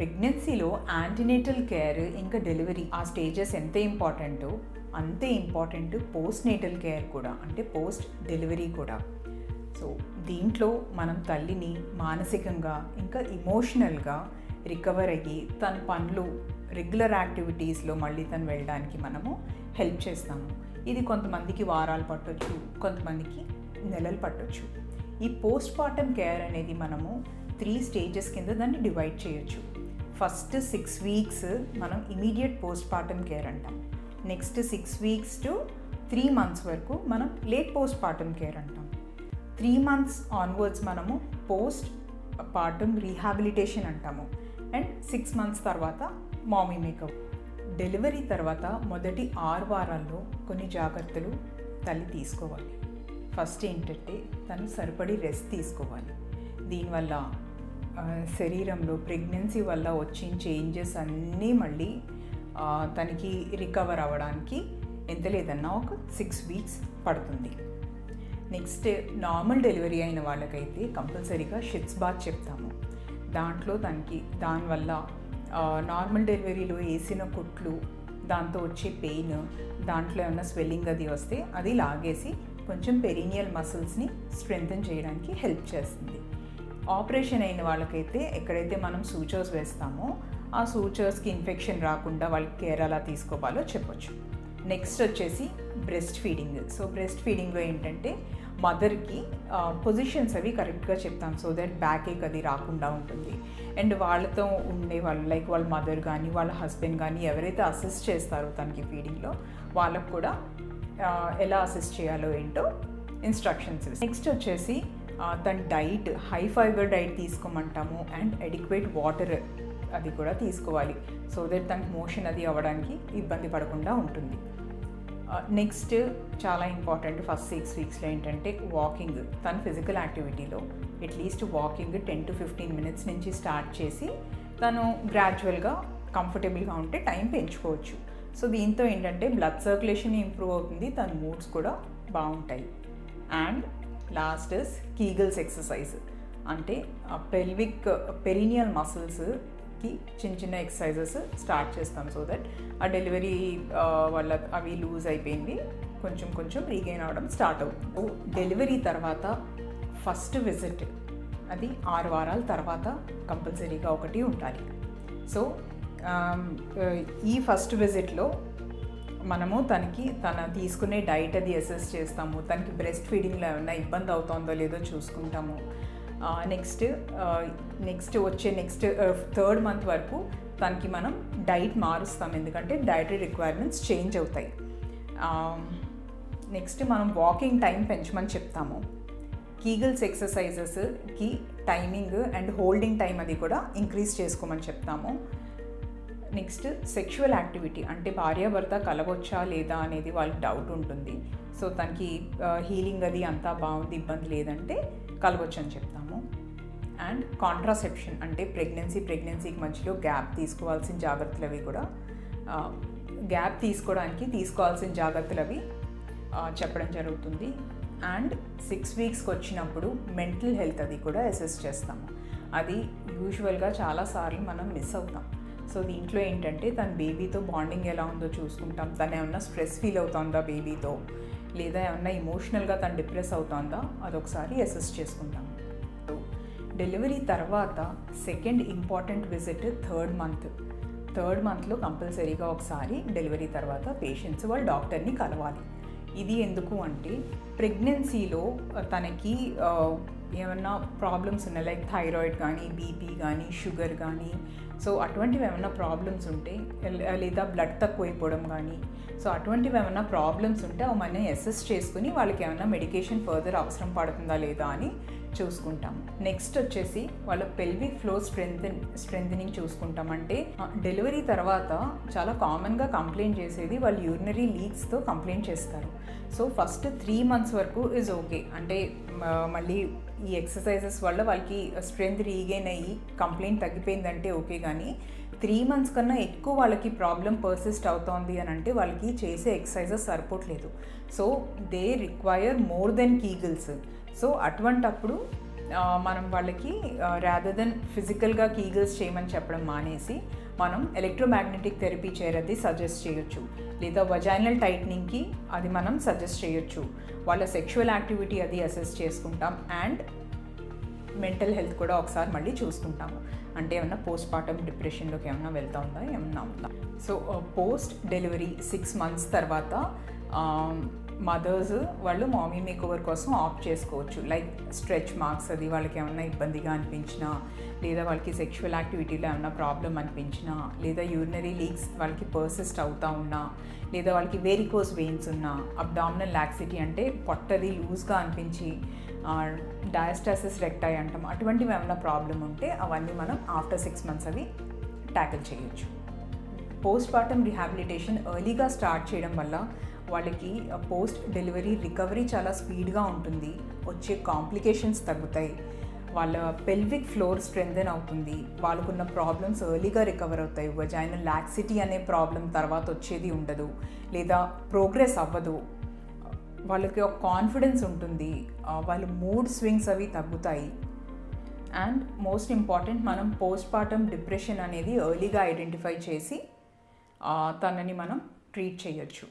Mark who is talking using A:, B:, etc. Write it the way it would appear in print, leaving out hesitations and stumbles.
A: ప్రెగ్నెన్సీలో antenatal care ఇంకా delivery ఆ స్టేజెస్ ఎంత ఇంపార్టెంటో అంతే ఇంపార్టెంట్ పోస్ట్ నేటల్ కేర్ కూడా, అంటే పోస్ట్ డెలివరీ కూడా. సో దీంట్లో మనం తల్లిని మానసికంగా ఇంకా ఎమోషనల్గా రికవర్ అయ్యి తన పనులు రెగ్యులర్ యాక్టివిటీస్లో మళ్ళీ తను వెళ్ళడానికి మనము హెల్ప్ చేస్తాము. ఇది కొంతమందికి వారాలు పట్టొచ్చు, కొంతమందికి నెలలు పట్టొచ్చు. ఈ పోస్ట్ పార్టమ్ కేర్ అనేది మనము 3 స్టేజెస్ కింద దాన్ని డివైడ్ చేయొచ్చు. ఫస్ట్ 6 వీక్స్ మనం ఇమీడియట్ పోస్ట్ పార్టమ్ కేర్ అంటాం. నెక్స్ట్ 6 వీక్స్ టు 3 మంత్స్ వరకు మనం లేట్ పోస్ట్ పార్టమ్ కేర్ అంటాం. 3 మంత్స్ ఆన్వర్డ్స్ మనము పోస్ట్ పార్టమ్ రీహాబిలిటేషన్ అంటాము. అండ్ 6 మంత్స్ తర్వాత మామీ మేకప్. డెలివరీ తర్వాత మొదటి 6 వారాల్లో కొన్ని జాగ్రత్తలు తల్లి తీసుకోవాలి. ఫస్ట్ ఏంటంటే తను సరిపడి రెస్ట్ తీసుకోవాలి. దీనివల్ల శరీరంలో ప్రెగ్నెన్సీ వల్ల వచ్చిన చేంజెస్ అన్నీ మళ్ళీ తనకి రికవర్ అవ్వడానికి ఎంత లేదన్నా ఒక 6 వీక్స్ పడుతుంది. నెక్స్ట్ నార్మల్ డెలివరీ అయిన వాళ్ళకైతే కంపల్సరీగా షిట్స్ బాత్ చెప్తాము. దాంట్లో దానివల్ల నార్మల్ డెలివరీలో వేసిన కుట్లు, దాంతో వచ్చే పెయిన్, దాంట్లో ఏమైనా స్వెల్లింగ్ అది వస్తే అది లాగేసి కొంచెం పెరీనియల్ మసిల్స్ని స్ట్రెంథెన్ చేయడానికి హెల్ప్ చేస్తుంది. ఆపరేషన్ అయిన వాళ్ళకైతే ఎక్కడైతే మనం సూచర్స్ వేస్తామో ఆ సూచర్స్కి ఇన్ఫెక్షన్ రాకుండా వాళ్ళకి కేర్ ఎలా తీసుకోవాలో చెప్పొచ్చు. నెక్స్ట్ వచ్చేసి బ్రెస్ట్ ఫీడింగ్. సో బ్రెస్ట్ ఫీడింగ్లో ఏంటంటే మదర్కి పొజిషన్స్ అవి కరెక్ట్గా చెప్తాం, సో దట్ బ్యాక్ ఏక్ అది రాకుండా ఉంటుంది. అండ్ వాళ్ళతో ఉండే వాళ్ళు లైక్ వాళ్ళ మదర్ కానీ వాళ్ళ హస్బెండ్ కానీ ఎవరైతే అసిస్ట్ చేస్తారో తనకి ఫీడింగ్లో వాళ్ళకు కూడా ఎలా అసిస్ట్ చేయాలో ఏంటో ఇన్స్ట్రక్షన్స్. నెక్స్ట్ వచ్చేసి తన డైట్ హై ఫైబర్ డైట్ తీసుకోమంటాము. అండ్ అడిక్వేట్ వాటర్ అది కూడా తీసుకోవాలి, సో దట్ తనకి మోషన్ అది అవ్వడానికి ఇబ్బంది పడకుండా ఉంటుంది. నెక్స్ట్ చాలా ఇంపార్టెంట్ ఫస్ట్ 6 వీక్స్లో ఏంటంటే వాకింగ్. తన ఫిజికల్ యాక్టివిటీలో అట్లీస్ట్ వాకింగ్ 10 to 15 మినిట్స్ నుంచి స్టార్ట్ చేసి తను గ్రాడ్యువల్గా కంఫర్టబుల్గా ఉంటే టైం పెంచుకోవచ్చు. సో దీంతో ఏంటంటే బ్లడ్ సర్క్యులేషన్ ఇంప్రూవ్ అవుతుంది, తన మూడ్స్ కూడా బాగుంటాయి. And last is Kegels exercise, అంటే పెరీనియల్ మసిల్స్కి చిన్న చిన్న ఎక్సర్సైజెస్ స్టార్ట్ చేస్తాం, సో దట్ ఆ డెలివరీ వల్ల అవి లూజ్ అయిపోయింది కొంచెం కొంచెం రీగెయిన్ అవ్వడం స్టార్ట్ అవుతుంది. డెలివరీ తర్వాత ఫస్ట్ విజిట్ అది 6 వారాల తర్వాత కంపల్సరీగా ఒకటి ఉండాలి. సో ఈ ఫస్ట్ విజిట్లో మనము తన తీసుకునే డైట్ అది అసెస్ చేస్తాము, తనకి బ్రెస్ట్ ఫీడింగ్లో ఏమైనా ఇబ్బంది అవుతుందో లేదో చూసుకుంటాము. నెక్స్ట్ వచ్చే 3rd మంత్ వరకు తనకి మనం డైట్ మారుస్తాం, ఎందుకంటే డైటరీ రిక్వైర్మెంట్స్ చేంజ్ అవుతాయి. నెక్స్ట్ మనం వాకింగ్ టైం పెంచమని చెప్తాము. కీగల్స్ ఎక్సర్సైజెస్కి టైమింగ్ అండ్ హోల్డింగ్ టైం అది కూడా ఇంక్రీజ్ చేసుకోమని చెప్తాము. నెక్స్ట్ సెక్షువల్ యాక్టివిటీ, అంటే భార్యాభర్త కలవచ్చా లేదా అనేది వాళ్ళకి డౌట్ ఉంటుంది. సో తనకి హీలింగ్ అది అంతా బాగుంది, ఇబ్బంది లేదంటే కలవచ్చు అని చెప్తాము. అండ్ కాంట్రాసెప్షన్, అంటే ప్రెగ్నెన్సీకి మధ్యలో గ్యాప్ తీసుకోవాల్సిన జాగ్రత్తలు అవి కూడా గ్యాప్ తీసుకోవాల్సిన జాగ్రత్తలు అవి చెప్పడం జరుగుతుంది. అండ్ 6 వీక్స్కి వచ్చినప్పుడు మెంటల్ హెల్త్ అది కూడా అసెస్ చేస్తాము. అది యూజువల్గా చాలాసార్లు మనం మిస్ అవుతాం. సో దీంట్లో ఏంటంటే తన బేబీతో బాండింగ్ ఎలా ఉందో చూసుకుంటాం, తను ఏమన్నా స్ట్రెస్ ఫీల్ అవుతుందా బేబీతో, లేదా ఏమన్నా ఎమోషనల్గా తను డిప్రెస్ అవుతుందా అదొకసారి అసెస్ చేసుకుంటాం. డెలివరీ తర్వాత సెకండ్ ఇంపార్టెంట్ విజిట్ 3rd మంత్లో కంపల్సరీగా ఒకసారి డెలివరీ తర్వాత పేషెంట్స్ వాళ్ళ డాక్టర్ని కలవాలి. ఇది ఎందుకు అంటే ప్రెగ్నెన్సీలో తనకి ఏమన్నా ప్రాబ్లమ్స్ ఉన్నాయి, లైక్ థైరాయిడ్ కానీ బీపీ కానీ షుగర్ కానీ, సో అటువంటివి ఏమైనా ప్రాబ్లమ్స్ ఉంటే, లేదా బ్లడ్ తక్కువైపోవడం కానీ, సో అటువంటివి ఏమైనా ప్రాబ్లమ్స్ ఉంటే అవి మనం అసెస్ చేసుకుని వాళ్ళకి ఏమైనా మెడికేషన్ ఫర్దర్ అవసరం పడుతుందా లేదా అని చూసుకుంటాం. నెక్స్ట్ వచ్చేసి వాళ్ళ పెల్విక్ ఫ్లోర్ స్ట్రెంథనింగ్ చూసుకుంటాం. అంటే డెలివరీ తర్వాత చాలా కామన్గా కంప్లైంట్ చేసేది వాళ్ళు యూరినరీ లీక్స్తో కంప్లైంట్ చేస్తారు. సో ఫస్ట్ 3 మంత్స్ వరకు ఈజ్ ఓకే, అంటే మళ్ళీ ఈ ఎక్సర్సైజెస్ వల్ల వాళ్ళకి స్ట్రెంత్ రీగెయిన్ అయ్యి కంప్లైంట్ తగ్గిపోయిందంటే ఓకే. కానీ 3 మంత్స్ కన్నా ఎక్కువ వాళ్ళకి ప్రాబ్లం పర్సిస్ట్ అవుతోంది అని అంటే వాళ్ళకి చేసే ఎక్సర్సైజెస్ సరిపోవట్లేదు. So they require more than Kegels. So అటువంటప్పుడు మనం వాళ్ళకి రాదర్ దెన్ ఫిజికల్గా కీగల్స్ చేయమని చెప్పడం మానేసి మనం ఎలక్ట్రోమాగ్నెటిక్ థెరపీ చైర్ అది సజెస్ట్ చేయొచ్చు, లేదా వజైనల్ టైట్నింగ్కి అది మనం సజెస్ట్ చేయొచ్చు. వాళ్ళ సెక్షువల్ యాక్టివిటీ అది అసెస్ చేసుకుంటాం అండ్ మెంటల్ హెల్త్ కూడా ఒకసారి మళ్ళీ చూసుకుంటాము. అంటే ఏమన్నా పోస్ట్ పార్టమ్ డిప్రెషన్లోకి ఏమన్నా వెళ్తా ఉందా, ఏమన్నా ఉందా. సో పోస్ట్ డెలివరీ 6 months తర్వాత మదర్స్ వాళ్ళు మామీ మేకోవర్ కోసం ఆప్ట్ చేసుకోవచ్చు. లైక్ స్ట్రెచ్ మార్క్స్ అది వాళ్ళకి ఏమన్నా ఇబ్బందిగా అనిపించినా, లేదా వాళ్ళకి సెక్షువల్ యాక్టివిటీలో ఏమన్నా ప్రాబ్లం అనిపించినా, లేదా యూరినరీ లీక్స్ వాళ్ళకి పర్సిస్ట్ అవుతూ ఉన్నా, లేదా వాళ్ళకి వేరికోస్ వెయిన్స్ ఉన్నా, అబ్డామినల్ లాక్సిటీ అంటే పొట్టది లూజ్గా అనిపించి డయాస్టాసిస్ రెక్టాయి అంటాం, అటువంటివి ఏమైనా ప్రాబ్లం ఉంటే అవన్నీ మనం ఆఫ్టర్ 6 months అవి ట్యాకిల్ చేయొచ్చు. పోస్ట్ పార్టమ్ రిహాబిలిటేషన్ ఎర్లీగా స్టార్ట్ చేయడం వల్ల వాళ్ళకి పోస్ట్ డెలివరీ రికవరీ చాలా స్పీడ్గా ఉంటుంది, వచ్చే కాంప్లికేషన్స్ తగ్గుతాయి, వాళ్ళ పెల్విక్ ఫ్లోర్ స్ట్రెంథెన్ అవుతుంది, వాళ్ళకున్న ప్రాబ్లమ్స్ ఎర్లీగా రికవర్ అవుతాయి. వజైనల్ లాక్సిటీ అనే ప్రాబ్లం తర్వాత వచ్చేది ఉండదు, లేదా ప్రోగ్రెస్ అవ్వదు. వాళ్ళకి ఒక కాన్ఫిడెన్స్ ఉంటుంది, వాళ్ళ మూడ్ స్వింగ్స్ అవి తగ్గుతాయి. అండ్ మోస్ట్ ఇంపార్టెంట్, మనం పోస్ట్ పార్టమ్ డిప్రెషన్ అనేది ఎర్లీగా ఐడెంటిఫై చేసి తనని మనం ట్రీట్ చేయొచ్చు.